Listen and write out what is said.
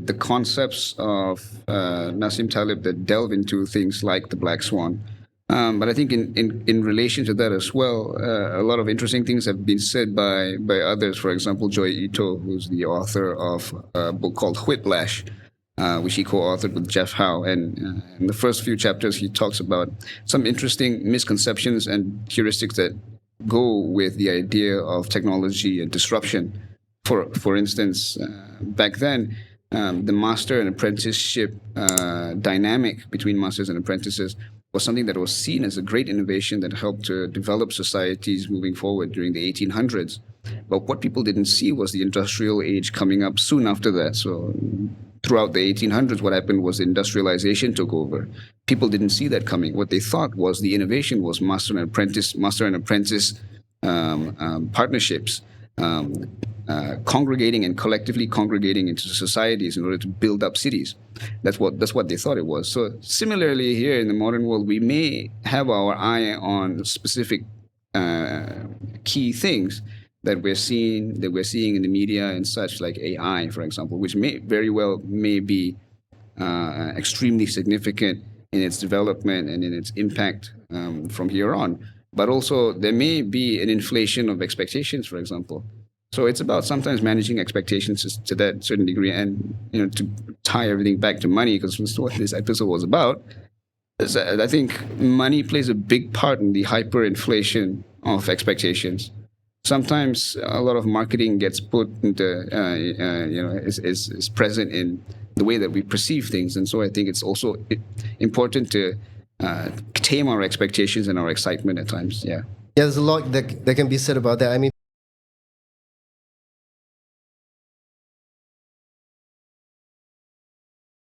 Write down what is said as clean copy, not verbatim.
the concepts of Nassim Taleb that delve into things like the black swan. But I think in relation to that as well, a lot of interesting things have been said by others. For example, Joy Ito, who's the author of a book called Whiplash, which he co-authored with Jeff Howe. And in the first few chapters, he talks about some interesting misconceptions and heuristics that go with the idea of technology and disruption. For instance, back then, the master and apprenticeship dynamic between masters and apprentices was something that was seen as a great innovation that helped to develop societies moving forward during the 1800s. But what people didn't see was the industrial age coming up soon after that. So throughout the 1800s, what happened was industrialization took over. People didn't see that coming. What they thought was the innovation was master and apprentice partnerships. Congregating and collectively congregating into societies in order to build up cities. That's what they thought it was. So similarly, here in the modern world, we may have our eye on specific key things that we're seeing in the media and such, like AI, for example, which may very well be extremely significant in its development and in its impact from here on. But also there may be an inflation of expectations, for example. So it's about sometimes managing expectations to that certain degree, and to tie everything back to money, because that's what this episode was about. I think money plays a big part in the hyperinflation of expectations. Sometimes a lot of marketing gets put into, is present in the way that we perceive things, and so I think it's also important to tame our expectations and our excitement at times. Yeah. Yeah, there's a lot that can be said about that. I mean,